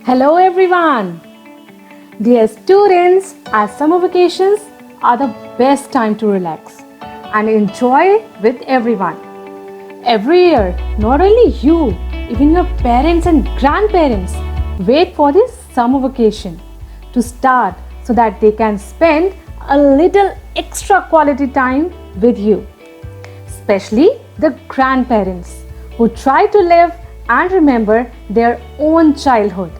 Hello everyone! Dear students, our summer vacations are the best time to relax and enjoy with everyone. Every year, not only you, even your parents and grandparents wait for this summer vacation to start so that they can spend a little extra quality time with you. Especially the grandparents who try to live and remember their own childhood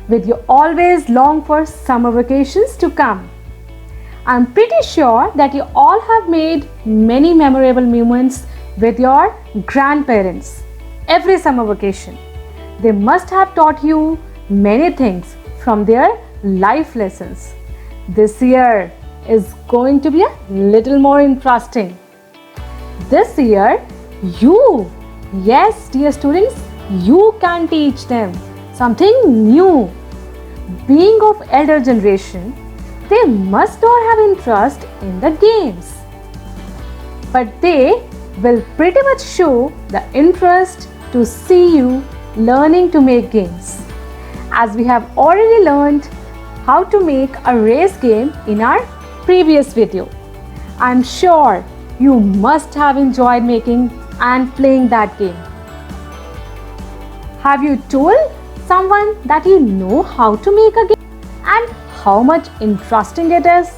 with you always long for summer vacations to come. I'm pretty sure that you all have made many memorable moments with your grandparents every summer vacation. They must have taught you many things from their life lessons. This year is going to be a little more interesting. This year, yes, dear students, you can teach them something new. Being of elder generation, they must not have interest in the games, but they will pretty much show the interest to see you learning to make games. As we have already learned how to make a race game in our previous video, I'm sure you must have enjoyed making and playing that game. Have you told someone that you know how to make a game and how much interesting it is?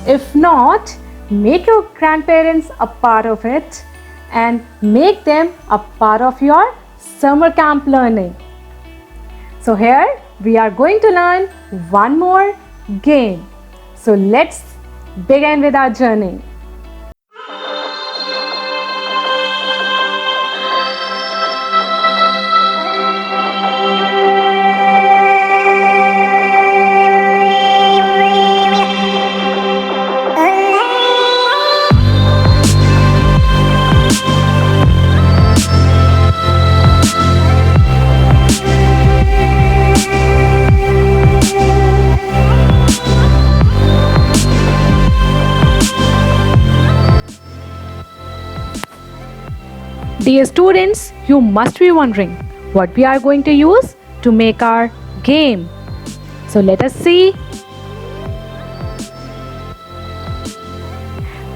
If not, make your grandparents a part of it and make them a part of your summer camp learning. So here we are going to learn one more game. So let's begin with our journey. Dear students, you must be wondering what we are going to use to make our game. So let us see.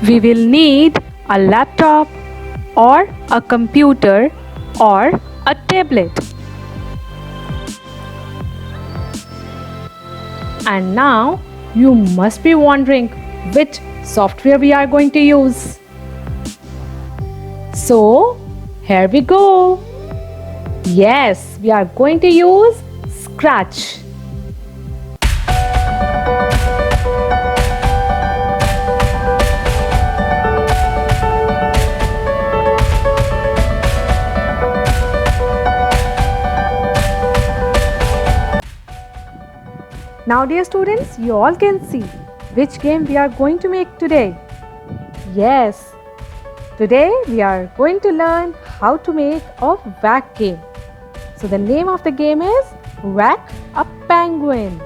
We will need a laptop or a computer or a tablet. And now you must be wondering which software we are going to use. So here we go. Yes, we are going to use Scratch. Now dear students, you all can see which game we are going to make today. Yes, today we are going to learn how to make a whack game. So the name of the game is Whack a Penguin.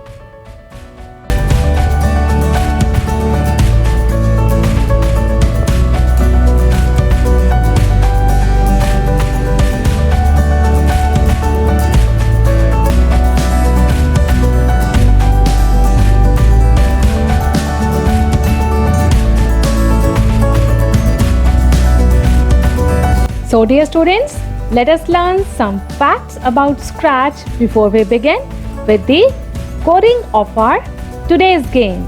So dear students, let us learn some facts about Scratch before we begin with the coding of our today's game.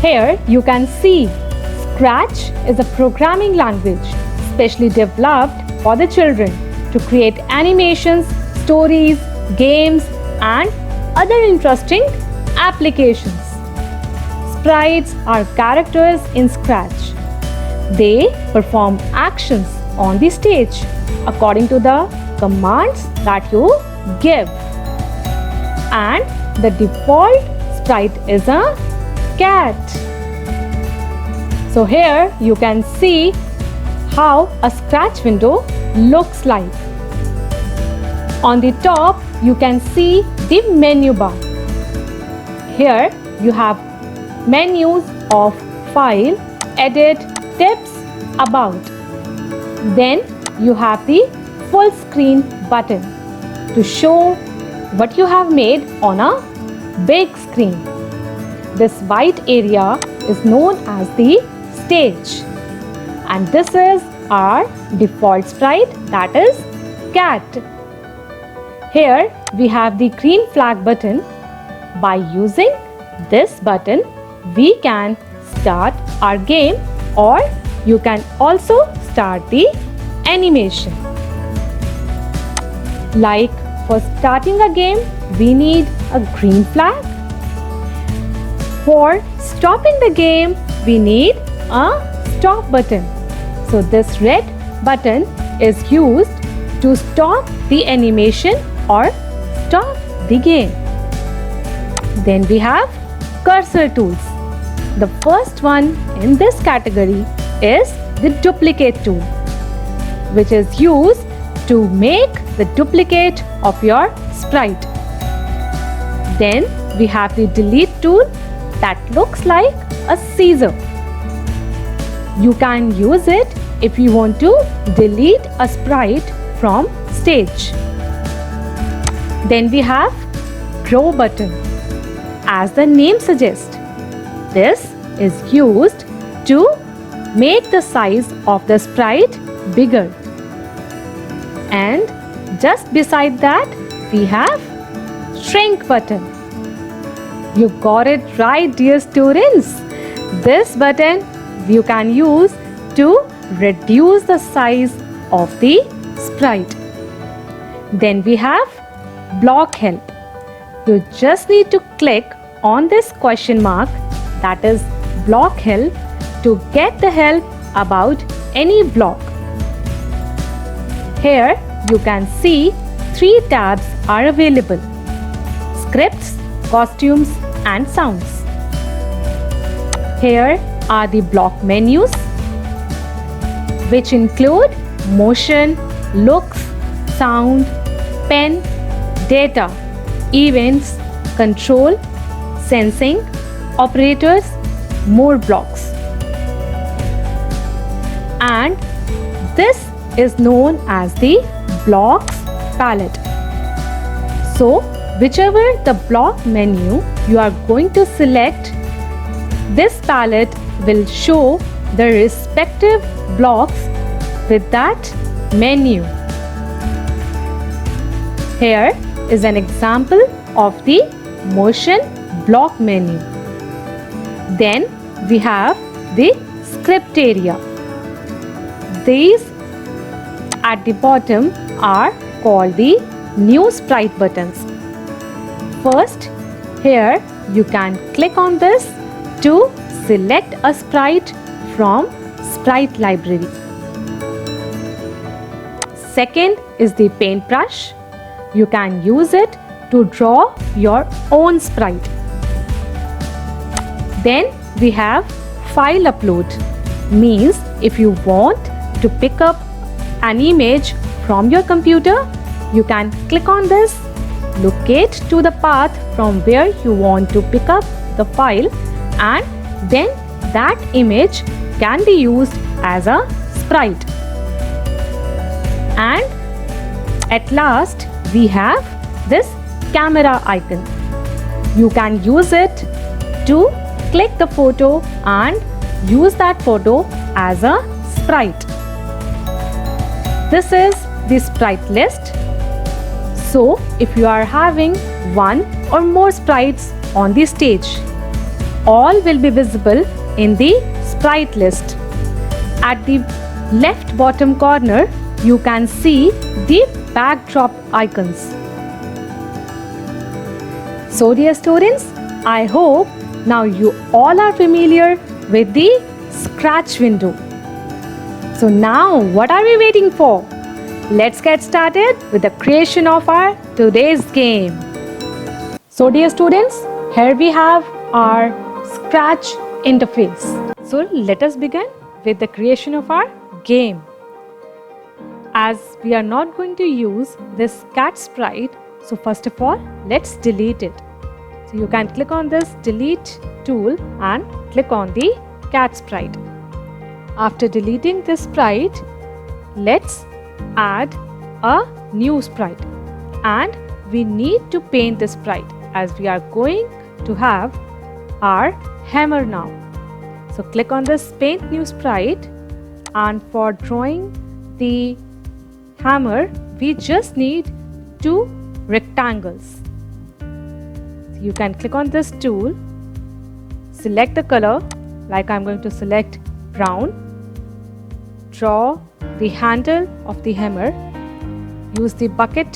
Here you can see Scratch is a programming language specially developed for the children to create animations, stories, games and other interesting applications. Sprites are characters in Scratch. They perform actions on the stage according to the commands that you give. And the default sprite is a cat. So here you can see how a Scratch window looks like. On the top you can see the menu bar. Here you have menus of File, Edit, Tips, About. Then you have the full screen button to show what you have made on a big screen. This white area is known as the stage, and this is our default sprite, that is cat. Here we have the green flag button. By using this button, we can start our game, or you can also start the animation. Like for starting a game, we need a green flag. For stopping the game, we need a stop button. So this red button is used to stop the animation or stop the game. Then we have cursor tools. The first one in this category is the duplicate tool, which is used to make the duplicate of your sprite. Then we have the delete tool that looks like a scissor. You can use it if you want to delete a sprite from stage. Then we have grow button. As the name suggests, this is used to make the size of the sprite bigger. And just beside that, we have shrink button. You got it right, dear students. This button you can use to reduce the size of the sprite. Then we have block help. You just need to click on this question mark, that is block help, to get the help about any block. Here you can see 3 tabs are available: scripts, costumes and sounds. Here are the block menus, which include motion, looks, sound, pen, data, events, control, sensing, operators, more blocks. And this is known as the blocks palette. So whichever the block menu you are going to select, this palette will show the respective blocks with that menu. Here is an example of the motion block menu. Then we have the script area. These at the bottom are called the new sprite buttons. First, here you can click on this to select a sprite from sprite library. Second is the paintbrush. You can use it to draw your own sprite. Then we have file upload. Means if you want to pick up an image from your computer, you can click on this, locate to the path from where you want to pick up the file, and then that image can be used as a sprite. And at last we have this camera icon. You can use it to click the photo and use that photo as a sprite. This is the sprite list. So if you are having one or more sprites on the stage, all will be visible in the sprite list. At the left bottom corner, you can see the backdrop icons. So dear students, I hope now you all are familiar with the Scratch window. So now what are we waiting for? Let's get started with the creation of our today's game. So dear students, here we have our Scratch interface. So let us begin with the creation of our game. As we are not going to use this cat sprite, so first of all, let's delete it. So you can click on this delete tool and click on the cat sprite. After deleting this sprite, let's add a new sprite, and we need to paint this sprite as we are going to have our hammer now. So click on this paint new sprite, and for drawing the hammer we just need 2 rectangles. So you can click on this tool, select the color, like I'm going to select brown, draw the handle of the hammer, use the bucket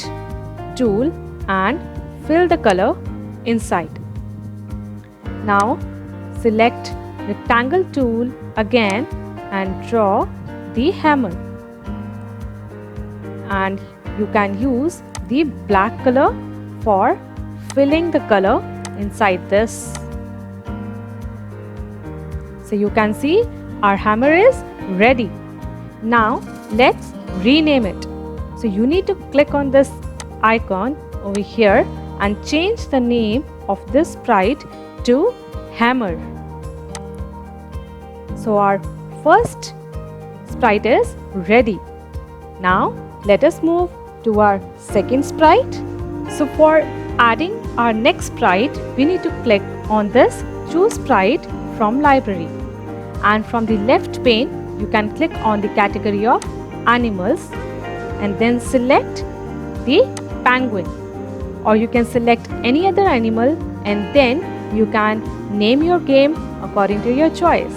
tool and fill the color inside. Now select rectangle tool again and draw the hammer, and you can use the black color for filling the color inside this. So you can see our hammer is ready. Now let's rename it. So you need to click on this icon over here and change the name of this sprite to hammer. So our first sprite is ready. Now let us move to our second sprite. So for adding our next sprite, we need to click on this choose sprite from library, and from the left pane you can click on the category of animals and then select the penguin, or you can select any other animal and then you can name your game according to your choice.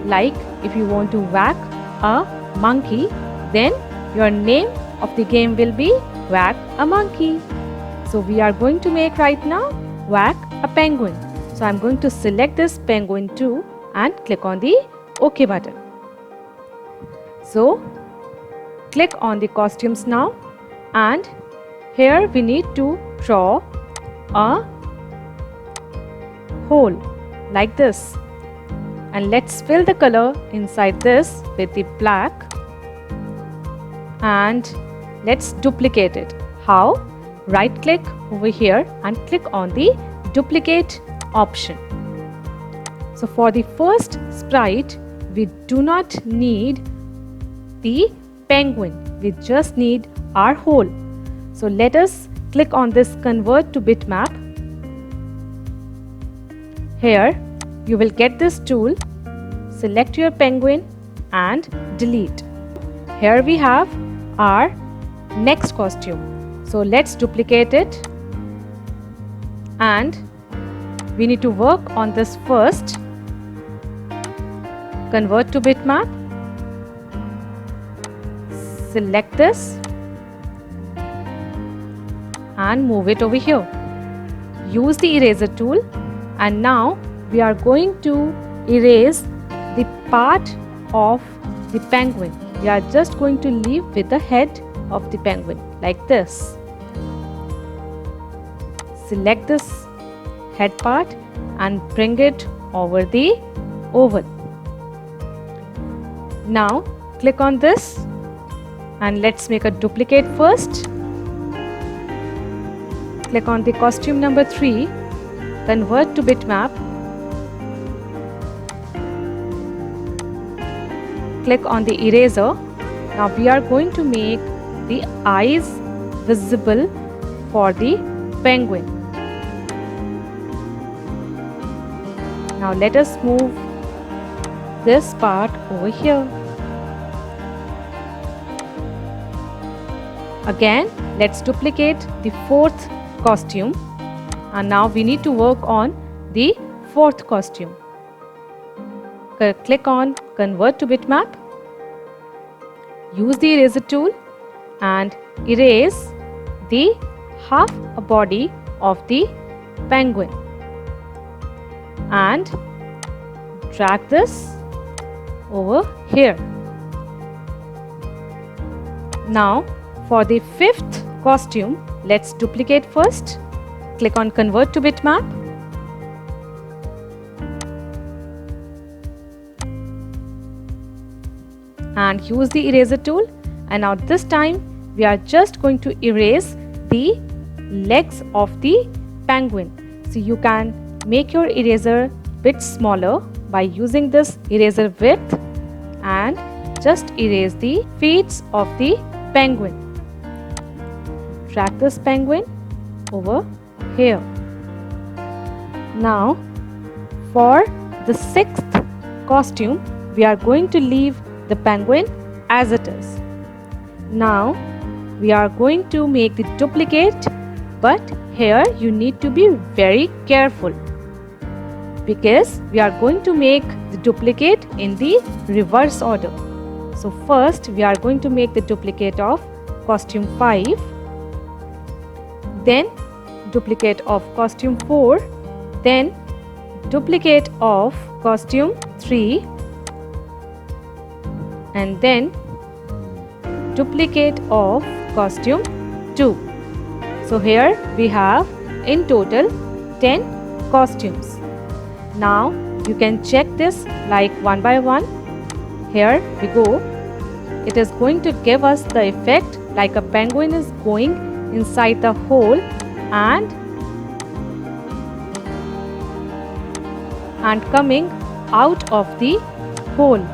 Like if you want to whack a monkey, then your name of the game will be Whack a Monkey. So we are going to make right now Whack a Penguin. So I'm going to select this penguin too and click on the OK button. So click on the costumes now, and here we need to draw a hole like this, and let's fill the color inside this with the black, and let's duplicate it. How? Right click over here and click on the duplicate option. So for the first sprite we do not need the penguin, we just need our hole. So let us click on this convert to bitmap. Here you will get this tool, select your penguin and delete. Here we have our next costume. So let's duplicate it, and we need to work on this first. Convert to bitmap, select this and move it over here. Use the eraser tool, and now we are going to erase the part of the penguin. We are just going to leave with the head of the penguin like this. Select this head part and bring it over the oval. Now click on this and let's make a duplicate first. Click on the costume number 3, convert to bitmap. Click on the eraser. Now we are going to make the eyes visible for the penguin. Now let us move this part over here. Again, let's duplicate the fourth costume, and now we need to work on the fourth costume. Click on convert to bitmap. Use the eraser tool and erase the half a body of the penguin and drag this over here. Now for the fifth costume, let's duplicate first. Click on convert to bitmap. And use the eraser tool, and now this time we are just going to erase the legs of the penguin. So you can make your eraser bit smaller by using this eraser width and just erase the feet of the penguin. Drag this penguin over here. Now for the sixth costume, we are going to leave the penguin as it is. Now we are going to make the duplicate, but here you need to be very careful because we are going to make the duplicate in the reverse order. So first we are going to make the duplicate of costume 5, then duplicate of costume 4, then duplicate of costume 3, and then duplicate of costume 2. So here we have in total 10 costumes. Now you can check this like one by one. Here we go. It is going to give us the effect like a penguin is going inside the hole and coming out of the hole.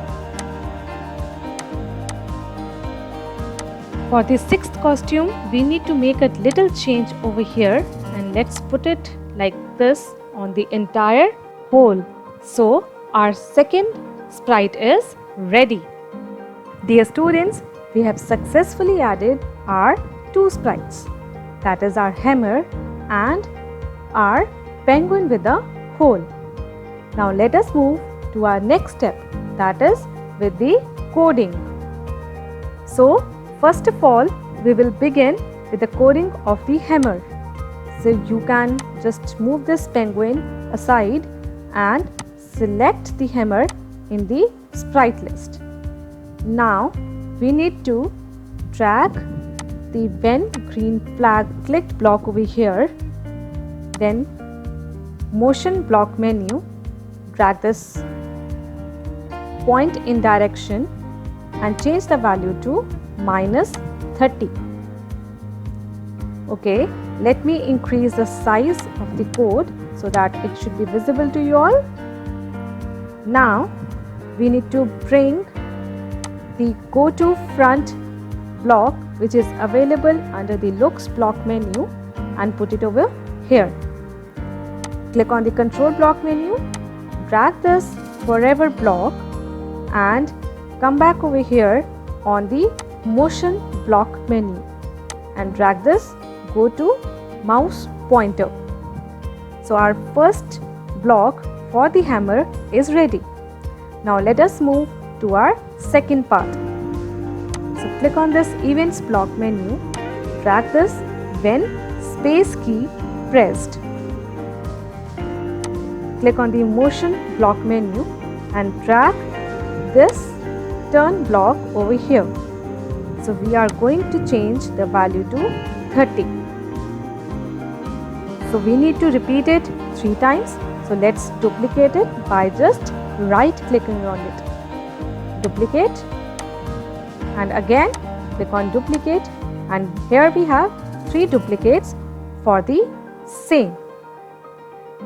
For the sixth costume, we need to make a little change over here, and let's put it like this on the entire hole. So our second sprite is ready. Dear students, we have successfully added our two sprites, that is our hammer and our penguin with a hole. Now let us move to our next step, that is with the coding. So first of all, we will begin with the coding of the hammer. So you can just move this penguin aside and select the hammer in the sprite list. Now we need to drag the when green flag clicked block over here, then motion block menu, drag this point in direction and change the value to -30. Okay, let me increase the size of the code so that it should be visible to you all. Now we need to bring the go to front block which is available under the looks block menu and put it over here. Click on the control block menu, drag this forever block and come back over here on the motion block menu and drag this go to mouse pointer. So our first block for the hammer is ready. Now let us move to our second part. So click on this events block menu, drag this when space key pressed. Click on the motion block menu and drag this turn block over here. So we are going to change the value to 30. So we need to repeat it 3 times. So let's duplicate it by just right clicking on it. Duplicate and again click on duplicate, and here we have 3 duplicates for the same.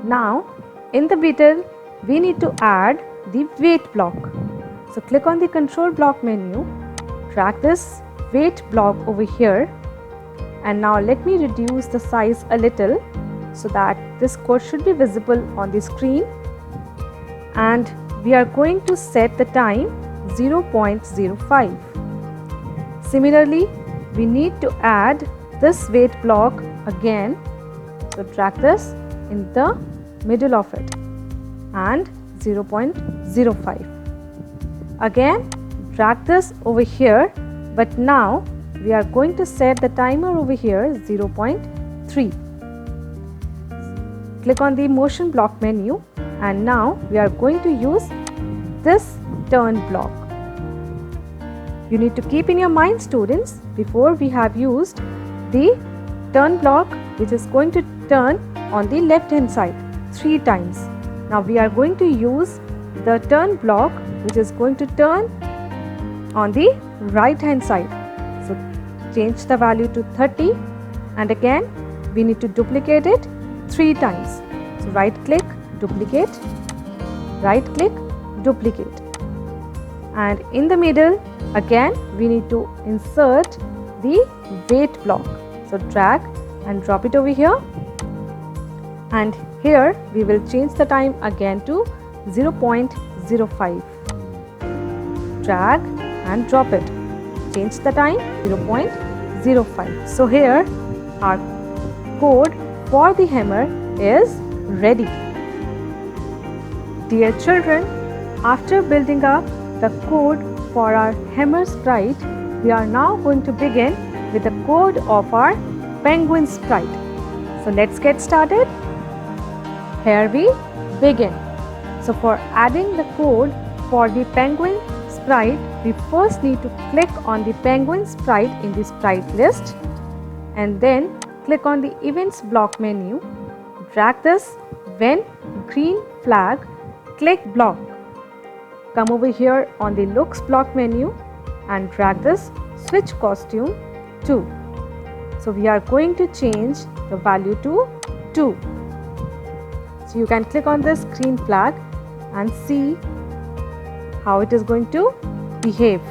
Now in the middle we need to add the weight block. So click on the control block menu, drag this weight block over here, and now let me reduce the size a little so that this code should be visible on the screen, and we are going to set the time 0.05. Similarly, we need to add this weight block again. So drag this in the middle of it and 0.05. Again drag this over here, but now we are going to set the timer over here 0.3. Click on the motion block menu, and now we are going to use this turn block. You need to keep in your mind, students, before we have used the turn block which is going to turn on the left hand side 3 times. Now we are going to use the turn block which is going to turn on the right hand side. So change the value to 30, and again we need to duplicate it 3 times. So right click, duplicate, right click, duplicate, and in the middle Again, we need to insert the weight block. So drag and drop it over here. And here we will change the time again to 0.05. Drag and drop it. Change the time 0.05. So here our code for the hammer is ready. Dear children, after building up the code for our hammer sprite, we are now going to begin with the code of our penguin sprite. So let's get started. Here we begin. So for adding the code for the penguin sprite, we first need to click on the penguin sprite in the sprite list and then click on the events block menu. Drag this when green flag, click block. Come over here on the looks block menu and drag this switch costume 2. So we are going to change the value to 2. So you can click on this green flag and see how it is going to behave.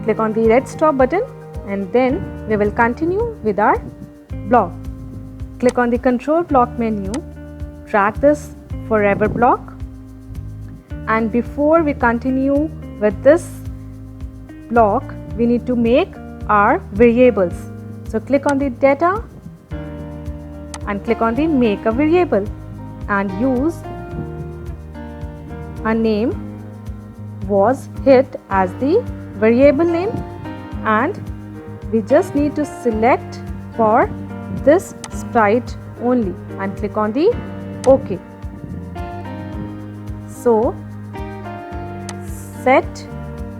Click on the red stop button and then we will continue with our block. Click on the control block menu, drag this forever block, and before we continue with this block, we need to make our variables. So click on the data and click on the make a variable and use a name was hit as the variable name, and we just need to select for this sprite only and click on the OK. So set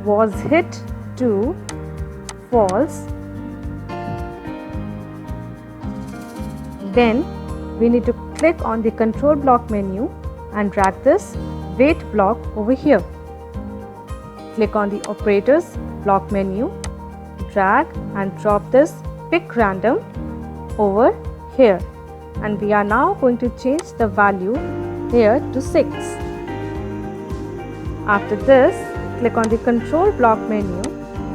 was hit to false. Then we need to click on the control block menu and drag this wait block over here. Click on the operators block menu, drag and drop this pick random over here, and we are now going to change the value here to 6. After this, click on the control block menu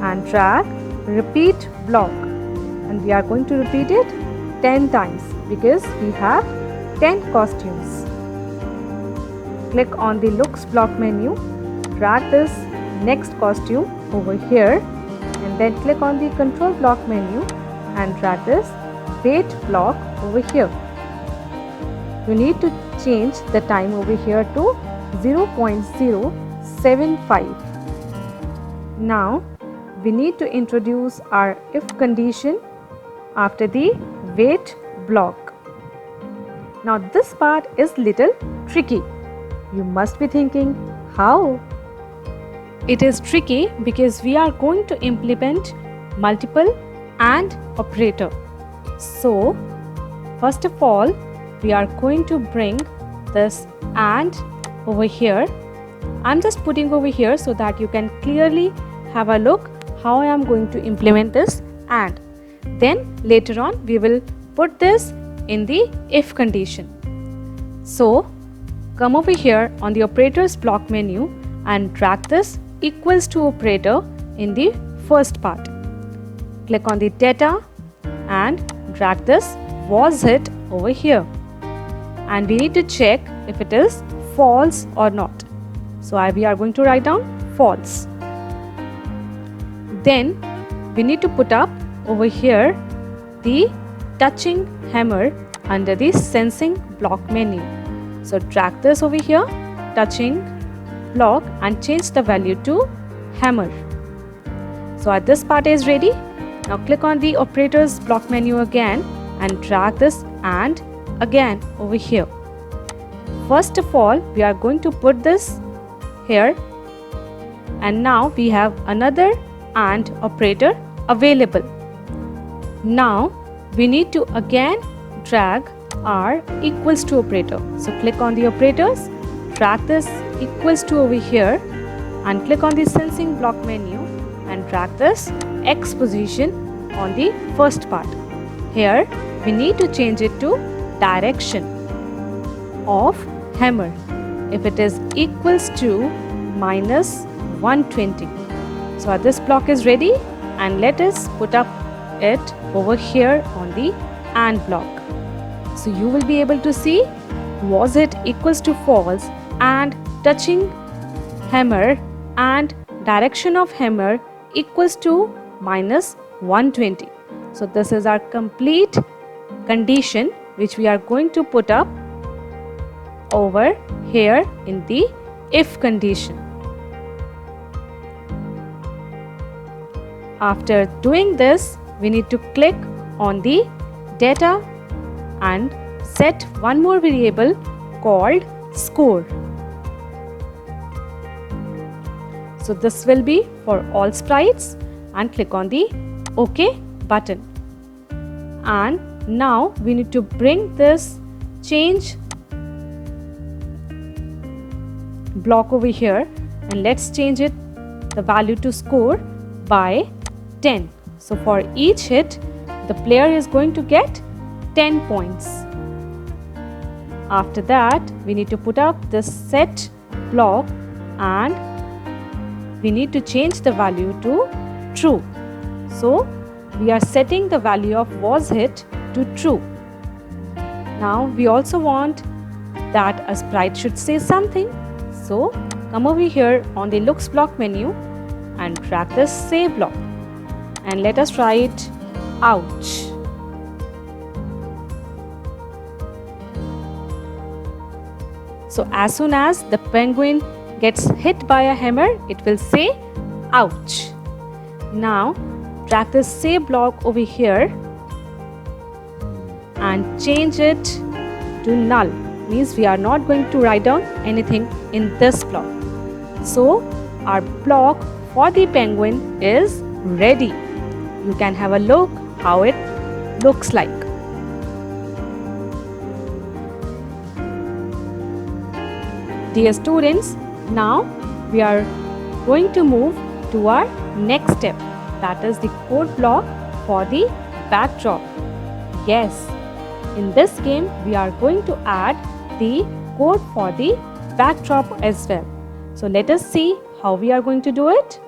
and drag repeat block, and we are going to repeat it 10 times because we have 10 costumes. Click on the looks block menu, drag this next costume over here, and then click on the control block menu and drag this wait block over here. You need to change the time over here to 0.075. Now we need to introduce our if condition after the wait block. Now this part is little tricky. You must be thinking, how? It is tricky because we are going to implement multiple AND operator. So first of all, we are going to bring this AND over here. I'm just putting over here so that you can clearly have a look how I am going to implement this AND. Then later on we will put this in the if condition. So come over here on the operators block menu and drag this equals to operator in the first part. Click on the data and drag this was hit over here, and we need to check if it is false or not. So we are going to write down false. Then we need to put up over here the touching hammer under the sensing block menu. So drag this over here, touching block, and change the value to hammer. So this part is ready. Now click on the operators block menu again and drag this AND again over here. First of all, we are going to put this here, and now we have another AND operator available. Now we need to again drag our equals to operator. So click on the operators, drag this equals to over here, and click on the sensing block menu and drag this X position on the first part. Here we need to change it to direction of hammer. If it is equals to minus 120. So this block is ready, and let us put up it over here on the AND block. So you will be able to see, was it equals to false, and touching hammer and direction of hammer equals to minus 120. So this is our complete condition which we are going to put up over here in the if condition. After doing this, we need to click on the data and set one more variable called score. So this will be for all sprites, and click on the OK button. And now we need to bring this change block over here, and let's change it the value to score by 10. So for each hit, the player is going to get 10 points. After that, we need to put up this set block, and we need to change the value to true. So we are setting the value of was hit to true. Now we also want that a sprite should say something. So come over here on the looks block menu and drag this say block, and let us try it. Ouch. So as soon as the penguin gets hit by a hammer, it will say ouch. Now drag the say block over here and change it to null. Means we are not going to write down anything in this block. So our block for the penguin is ready. You can have a look how it looks like. Dear students, now we are going to move to our next step, that is the code block for the backdrop. Yes, in this game we are going to add the code for the backdrop as well. So let us see how we are going to do it.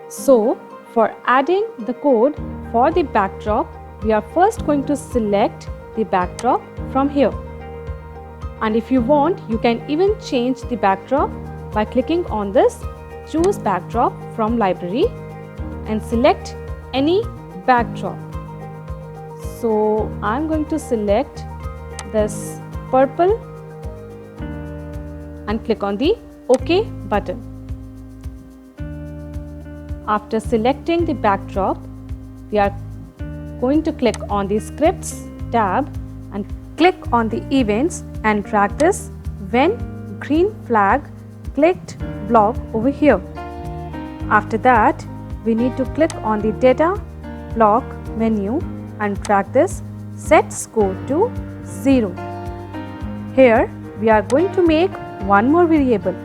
So for adding the code for the backdrop, we are first going to select the backdrop from here. And if you want, you can even change the backdrop by clicking on this choose backdrop from library and select any backdrop. So I'm going to select this purple and click on the OK button. After selecting the backdrop, we are going to click on the scripts tab and click on the events and drag this when green flag clicked block over here. After that, we need to click on the data block menu and drag this set score to 0. Here we are going to make one more variable,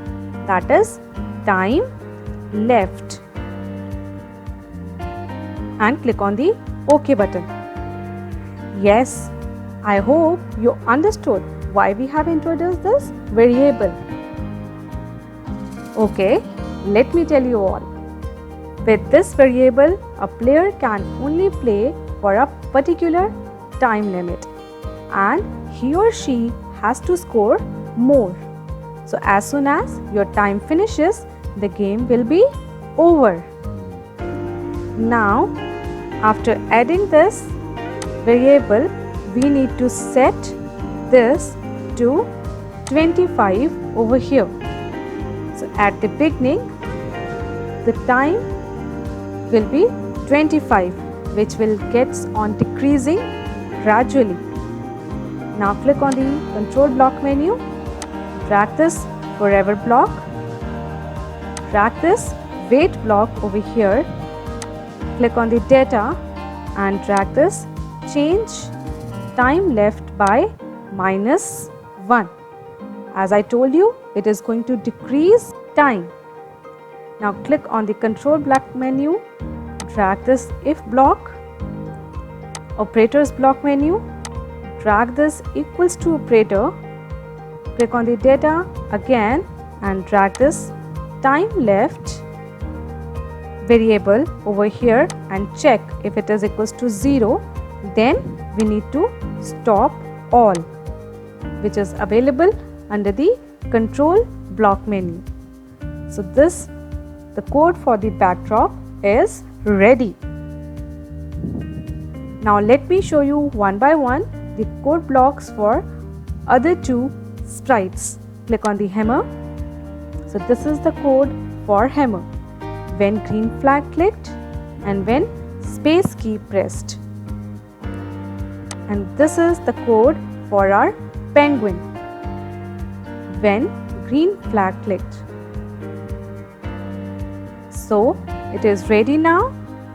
that is time left, and click on the OK button. Yes, I hope you understood why we have introduced this variable. Okay, let me tell you all. With this variable, a player can only play for a particular time limit, and he or she has to score more. So as soon as your time finishes, the game will be over. Now, after adding this variable, we need to set this to 25 over here. So at the beginning, the time will be 25, which will get on decreasing gradually. Now click on the control block menu, drag this forever block, drag this wait block over here, click on the data and drag this change time left by -1. As I told you, it is going to decrease time. Now click on the control block menu, drag this if block, operators block menu, drag this equals to operator, Click on the data again and drag this time left variable over here and check if it is equals to 0. Then we need to stop all, which is available under the control block menu. So the code for the backdrop is ready. Now let me show you one by one the code blocks for other two sprites. Click on the hammer. So this is the code for hammer. When green flag clicked and when space key pressed. And this is the code for our penguin. When green flag clicked. So it is ready now.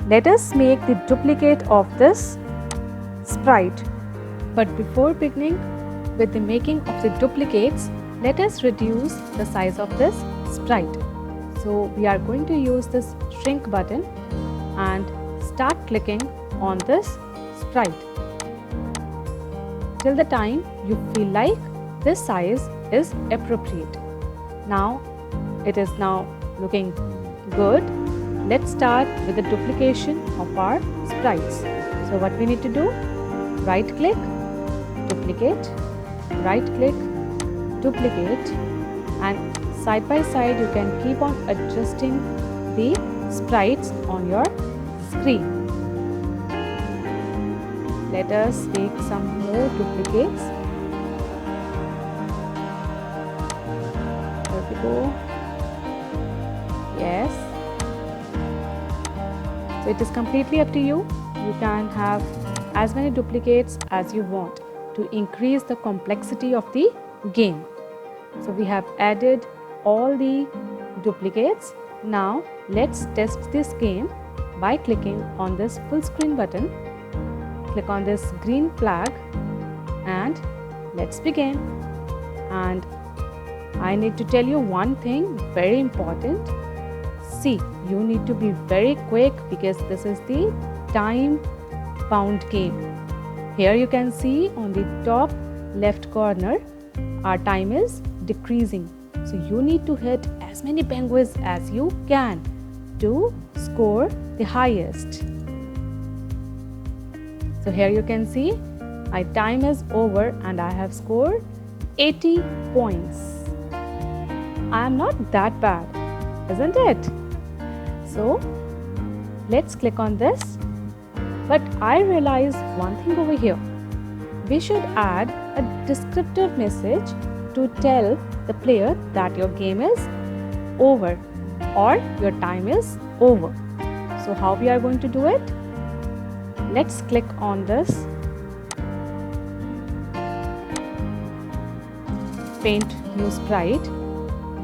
Let us make the duplicate of this sprite. But before beginning with the making of the duplicates, let us reduce the size of this sprite. So we are going to use this shrink button and start clicking on this sprite till the time you feel like this size is appropriate. Now it is now looking good. Let's start with the duplication of our sprites. So what we need to do? Right click, duplicate, right click, duplicate, and side by side you can keep on adjusting the sprites on your screen. Let us make some more duplicates. There we go. Yes. So it is completely up to you. You can have as many duplicates as you want to increase the complexity of the game. So we have added all the duplicates. Now let's test this game by clicking on this full screen button. Click on this green flag and let's begin. And I need to tell you one thing very important. See, you need to be very quick because this is the time bound game. Here you can see on the top left corner our time is decreasing. So you need to hit as many penguins as you can to score the highest. So here you can see my time is over and I have scored 80 points. I am not that bad, isn't it? So let's click on this. But I realize one thing over here. We should add a descriptive message to tell the player that your game is over or your time is over. So how we are going to do it? Let's click on this paint new sprite.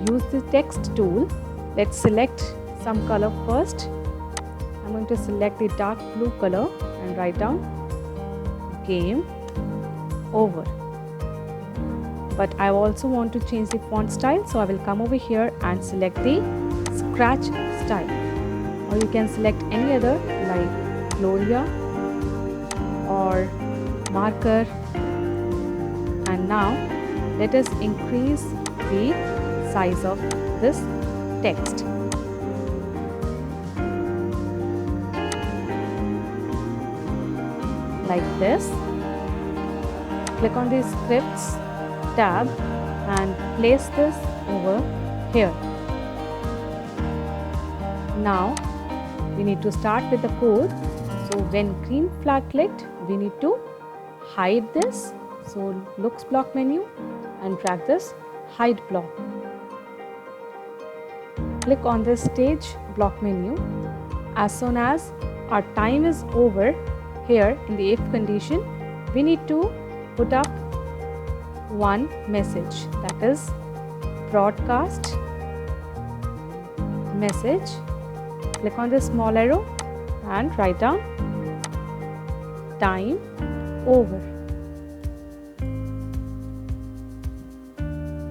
Use the text tool. Let's select some color first. I'm going to select the dark blue color and write down game over. But I also want to change the font style, so I will come over here and select the scratch style, or you can select any other like Gloria or marker. And now let us increase the size of this text. Like this. Click on the scripts tab and place this over here. Now we need to start with the code. So when green flag clicked, we need to hide this. So looks block menu and drag this hide block. Click on the stage block menu. As soon as our time is over, here in the if condition, we need to put up one message, that is broadcast message. Click on the small arrow and write down time over.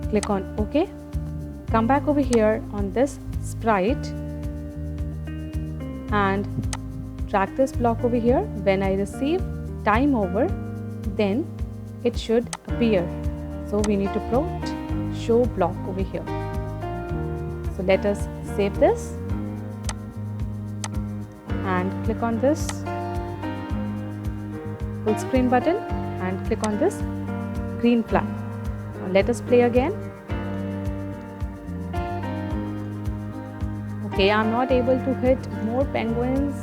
Click on OK. Come back over here on this sprite and drag this block over here. When I receive time over, then it should appear. So we need to put show block over here. So let us save this and click on this full screen button and click on this green flag. Now let us play again. Okay, I'm not able to hit more penguins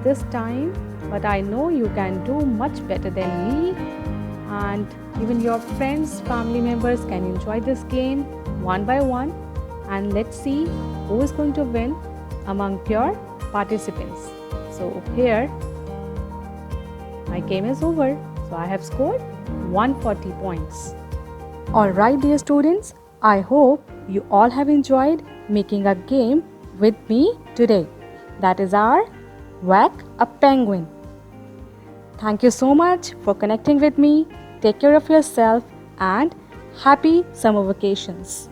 this time, but I know you can do much better than me, and even your friends, family members can enjoy this game one by one, and let's see who is going to win among your participants. So here my game is over. So I have scored 140 points. Alright dear students, I hope you all have enjoyed making a game with me today. That is our Whack a Penguin. Thank you so much for connecting with me. Take care of yourself and happy summer vacations.